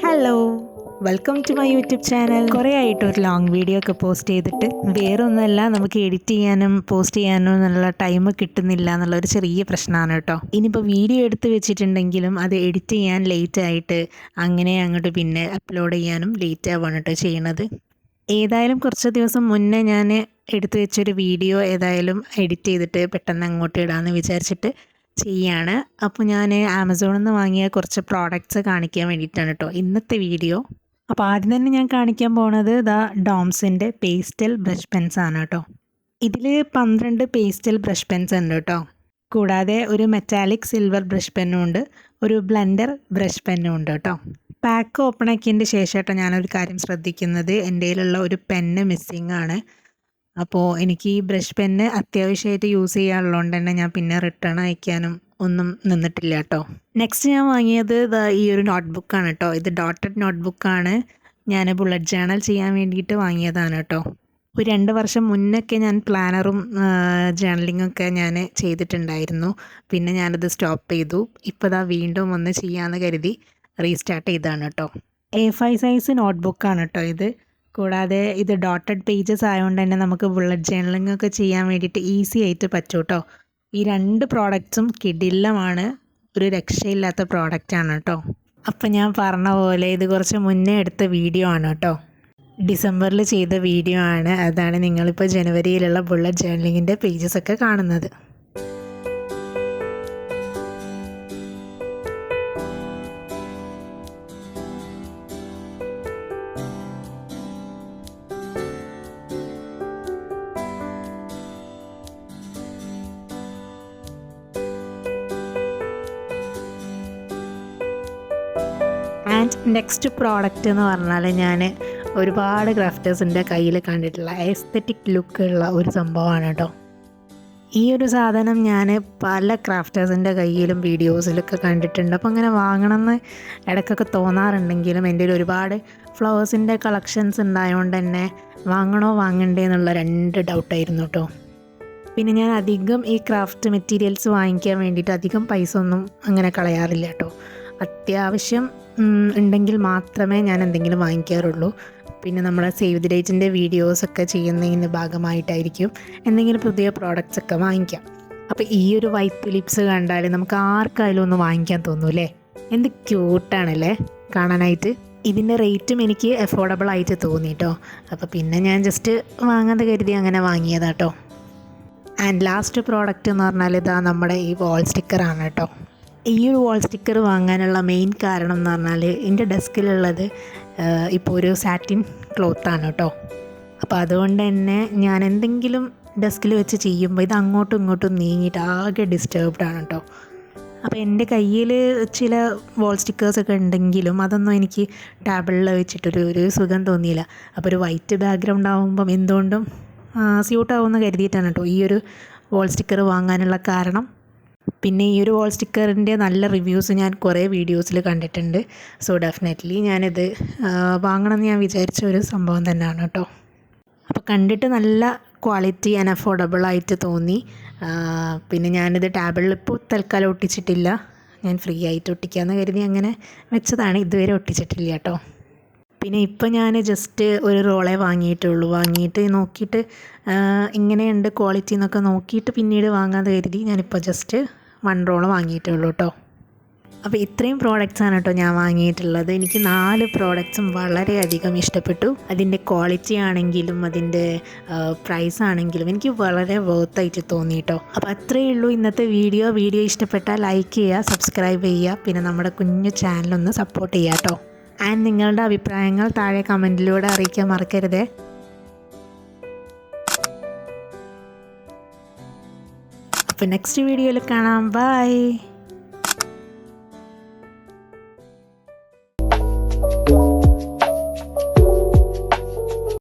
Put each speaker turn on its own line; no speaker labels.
Hello, welcome to my YouTube channel. കുറേ ആയിട്ട് ഒരു ലോങ് വീഡിയോ ഒക്കെ പോസ്റ്റ് ചെയ്തിട്ട് വേറെ ഒന്നുമല്ല, നമുക്ക് എഡിറ്റ് ചെയ്യാനും പോസ്റ്റ് ചെയ്യാനും എന്നുള്ള ടൈം കിട്ടുന്നില്ല എന്നുള്ളൊരു ചെറിയ പ്രശ്നമാണ് കേട്ടോ. ഇനിയിപ്പോൾ വീഡിയോ എടുത്ത് വെച്ചിട്ടുണ്ടെങ്കിലും അത് എഡിറ്റ് ചെയ്യാൻ ലേറ്റ് ആയിട്ട് അങ്ങനെ അങ്ങോട്ട് പിന്നെ അപ്ലോഡ് ചെയ്യാനും ലേറ്റ് ആവുകയാണ് കേട്ടോ ചെയ്യണത്. ഏതായാലും കുറച്ച് ദിവസം മുന്നേ ഞാൻ എടുത്തു വെച്ചൊരു വീഡിയോ ഏതായാലും എഡിറ്റ് ചെയ്തിട്ട് പെട്ടെന്ന് അങ്ങോട്ട് ഇടാമെന്ന് വിചാരിച്ചിട്ട് ചെയ്യാണ്. അപ്പോൾ ഞാൻ ആമസോണിൽ നിന്ന് വാങ്ങിയ കുറച്ച് പ്രോഡക്റ്റ്സ് കാണിക്കാൻ വേണ്ടിയിട്ടാണ് കേട്ടോ ഇന്നത്തെ വീഡിയോ. അപ്പോൾ ആദ്യം തന്നെ ഞാൻ കാണിക്കാൻ പോണത് ഡോംസിൻ്റെ പേസ്റ്റൽ ബ്രഷ് പെൻസ് ആണ് കേട്ടോ. ഇതിൽ 12 പേസ്റ്റൽ ബ്രഷ് പെൻസ് ഉണ്ട് കേട്ടോ. കൂടാതെ ഒരു മെറ്റാലിക് സിൽവർ ബ്രഷ് പെന്നും ഉണ്ട്, ഒരു ബ്ലെൻഡർ ബ്രഷ് പെന്നും ഉണ്ട് കേട്ടോ. പാക്ക് ഓപ്പൺ ആക്കിയതിൻ്റെ ശേഷമായിട്ടോ ഞാനൊരു കാര്യം ശ്രദ്ധിക്കുന്നത്, എൻ്റെ കയ്യിലുള്ള ഒരു പെന്ന് മിസ്സിങ് ആണ്. അപ്പോൾ എനിക്ക് ഈ ബ്രഷ് പെന്ന് അത്യാവശ്യമായിട്ട് യൂസ് ചെയ്യാനുള്ളതുകൊണ്ട് തന്നെ ഞാൻ പിന്നെ റിട്ടേൺ അയക്കാനും ഒന്നും നിന്നിട്ടില്ല കേട്ടോ. നെക്സ്റ്റ് ഞാൻ വാങ്ങിയത് ഈ ഒരു നോട്ട്ബുക്കാണ് കേട്ടോ. ഇത് ഡോട്ടഡ് നോട്ട്ബുക്കാണ്. ഞാൻ ബുള്ളറ്റ് ജേണൽ ചെയ്യാൻ വേണ്ടിയിട്ട് വാങ്ങിയതാണ് കേട്ടോ. ഒരു 2 വർഷം മുന്നൊക്കെ ഞാൻ പ്ലാനറും ജേണലിങ്ങൊക്കെ ഞാൻ ചെയ്തിട്ടുണ്ടായിരുന്നു. പിന്നെ ഞാനത് സ്റ്റോപ്പ് ചെയ്തു. ഇപ്പോൾ വീണ്ടും ഒന്ന് ചെയ്യാമെന്ന് കരുതി റീസ്റ്റാർട്ട് ചെയ്തതാണ് കേട്ടോ. A5 സൈസ് നോട്ട്ബുക്കാണ് കേട്ടോ ഇത്. കൂടാതെ ഇത് ഡോട്ടഡ് പേജസ് ആയതുകൊണ്ട് തന്നെ നമുക്ക് ബുള്ളറ്റ് ജേണലിംഗ് ഒക്കെ ചെയ്യാൻ വേണ്ടിയിട്ട് ഈസി ആയിട്ട് പറ്റും കേട്ടോ. ഈ 2 പ്രോഡക്റ്റ്സും കിടിലമാണ്, ഒരു രക്ഷയില്ലാത്ത പ്രോഡക്റ്റാണ് കേട്ടോ. അപ്പം ഞാൻ പറഞ്ഞ പോലെ ഇത് കുറച്ച് മുന്നേ എടുത്ത വീഡിയോ ആണ് കേട്ടോ. ഡിസംബറിൽ ചെയ്ത വീഡിയോ ആണ്. അതാണ് നിങ്ങളിപ്പോൾ ജനുവരിയിലുള്ള ബുള്ളറ്റ് ജേണലിങ്ങിൻ്റെ പേജസൊക്കെ കാണുന്നത്. ആൻഡ് നെക്സ്റ്റ് പ്രോഡക്റ്റ് എന്ന് പറഞ്ഞാൽ ഞാൻ ഒരുപാട് ക്രാഫ്റ്റേഴ്സിൻ്റെ കയ്യിൽ കണ്ടിട്ടുള്ള എസ്തെറ്റിക് ലുക്കുള്ള ഒരു സംഭവമാണ് കേട്ടോ. ഈ ഒരു സാധനം ഞാൻ പല ക്രാഫ്റ്റേഴ്സിൻ്റെ കയ്യിലും വീഡിയോസിലൊക്കെ കണ്ടിട്ടുണ്ട്. അപ്പോൾ അങ്ങനെ വാങ്ങണമെന്ന് ഇടയ്ക്കൊക്കെ തോന്നാറുണ്ടെങ്കിലും എൻ്റെ ഒരുപാട് ഫ്ലവേഴ്സിൻ്റെ കളക്ഷൻസ് ഉണ്ടായതുകൊണ്ട് തന്നെ വാങ്ങണോ വാങ്ങണ്ടേ എന്നുള്ള 2 ഡൗട്ടായിരുന്നു കേട്ടോ. പിന്നെ ഞാൻ അധികം ഈ ക്രാഫ്റ്റ് മെറ്റീരിയൽസ് വാങ്ങിക്കാൻ വേണ്ടിയിട്ട് അധികം പൈസ ഒന്നും അങ്ങനെ കളയാറില്ല കേട്ടോ. അത്യാവശ്യം ഉണ്ടെങ്കിൽ മാത്രമേ ഞാൻ എന്തെങ്കിലും വാങ്ങിക്കാറുള്ളൂ. പിന്നെ നമ്മുടെ സേവ് ദി ഡേറ്റിൻ്റെ വീഡിയോസൊക്കെ ചെയ്യുന്നതിൻ്റെ ഭാഗമായിട്ടായിരിക്കും എന്തെങ്കിലും പുതിയ പ്രോഡക്റ്റ്സ് ഒക്കെ വാങ്ങിക്കാം. അപ്പോൾ ഈ ഒരു വൈറ്റ് തുലിപ്സ് കണ്ടാൽ നമുക്ക് ആർക്കായാലും ഒന്ന് വാങ്ങിക്കാൻ തോന്നൂല്ലേ? എന്ത് ക്യൂട്ടാണല്ലേ കാണാനായിട്ട്. ഇതിൻ്റെ റേറ്റും എനിക്ക് അഫോർഡബിൾ ആയിട്ട് തോന്നി കേട്ടോ. അപ്പോൾ പിന്നെ ഞാൻ ജസ്റ്റ് വാങ്ങാതെ കരുതി അങ്ങനെ വാങ്ങിയതാട്ടോ. ആൻഡ് ലാസ്റ്റ് പ്രോഡക്റ്റ് എന്ന് പറഞ്ഞാൽ നമ്മുടെ ഈ വാൾ സ്റ്റിക്കറാണ് കേട്ടോ. ഈ ഒരു വാൾ സ്റ്റിക്കർ വാങ്ങാനുള്ള മെയിൻ കാരണം എന്ന് പറഞ്ഞാൽ എൻ്റെ ഡെസ്കിലുള്ളത് ഇപ്പോൾ ഒരു സാറ്റിൻ ക്ലോത്താണ് കേട്ടോ. അപ്പോൾ അതുകൊണ്ട് തന്നെ ഞാൻ എന്തെങ്കിലും ഡെസ്കിൽ വെച്ച് ചെയ്യുമ്പോൾ ഇത് അങ്ങോട്ടും ഇങ്ങോട്ടും നീങ്ങിയിട്ട് ആകെ ഡിസ്റ്റർബ്ഡാണ് കേട്ടോ. അപ്പോൾ എൻ്റെ കയ്യിൽ ചില വാൾ സ്റ്റിക്കേഴ്സൊക്കെ ഉണ്ടെങ്കിലും അതൊന്നും എനിക്ക് ടേബിളിൽ വെച്ചിട്ടൊരു സുഖം തോന്നിയില്ല. അപ്പോൾ ഒരു വൈറ്റ് ബാക്ക്ഗ്രൗണ്ട് ആകുമ്പം എന്തുകൊണ്ടും സ്യൂട്ടാവുമെന്ന് കരുതിയിട്ടാണ് കേട്ടോ ഈ ഒരു വാൾ സ്റ്റിക്കർ വാങ്ങാനുള്ള കാരണം. പിന്നെ ഈ ഒരു വാൾ സ്റ്റിക്കറിൻ്റെ നല്ല റിവ്യൂസ് ഞാൻ കുറേ വീഡിയോസിൽ കണ്ടിട്ടുണ്ട്. സോ ഡെഫിനറ്റ്ലി ഞാനിത് വാങ്ങണമെന്ന് ഞാൻ വിചാരിച്ച ഒരു സംഭവം തന്നെയാണ് കേട്ടോ. അപ്പോൾ കണ്ടിട്ട് നല്ല ക്വാളിറ്റി ആൻഡ് അഫോർഡബിൾ ആയിട്ട് തോന്നി. പിന്നെ ഞാനിത് ടേബിളിൽ ഇപ്പോൾ തൽക്കാലം ഒട്ടിച്ചിട്ടില്ല. ഞാൻ ഫ്രീ ആയിട്ട് ഒട്ടിക്കാമെന്ന് കരുതി അങ്ങനെ വെച്ചതാണ്. ഇതുവരെ ഒട്ടിച്ചിട്ടില്ല കേട്ടോ. പിന്നെ ഇപ്പോൾ ഞാൻ ജസ്റ്റ് ഒരു റോളേ വാങ്ങിയിട്ടുള്ളൂ. വാങ്ങിയിട്ട് നോക്കിയിട്ട് ഇങ്ങനെയുണ്ട് ക്വാളിറ്റി എന്നൊക്കെ നോക്കിയിട്ട് പിന്നീട് വാങ്ങാതെ കരുതി ഞാനിപ്പോൾ ജസ്റ്റ് 1 റോള് വാങ്ങിയിട്ടുള്ളൂ കേട്ടോ. അപ്പോൾ ഇത്രയും പ്രോഡക്റ്റ്സാണ് കേട്ടോ ഞാൻ വാങ്ങിയിട്ടുള്ളത്. എനിക്ക് 4 പ്രോഡക്റ്റ്സും വളരെയധികം ഇഷ്ടപ്പെട്ടു. അതിൻ്റെ ക്വാളിറ്റി ആണെങ്കിലും അതിൻ്റെ പ്രൈസ് ആണെങ്കിലും എനിക്ക് വളരെ വർത്തായിട്ട് തോന്നി കേട്ടോ. അപ്പോൾ അത്രയേ ഉള്ളൂ ഇന്നത്തെ വീഡിയോ. ഇഷ്ടപ്പെട്ടാൽ ലൈക്ക് ചെയ്യുക, സബ്സ്ക്രൈബ് ചെയ്യുക, പിന്നെ നമ്മുടെ കുഞ്ഞു ചാനലൊന്ന് സപ്പോർട്ട് ചെയ്യുക കേട്ടോ. ആൻഡ് നിങ്ങളുടെ അഭിപ്രായങ്ങൾ താഴെ കമൻറ്റിലൂടെ അറിയിക്കാൻ മറക്കരുതേ. അപ്പോൾ നെക്സ്റ്റ് വീഡിയോയിൽ കാണാം. ബൈ.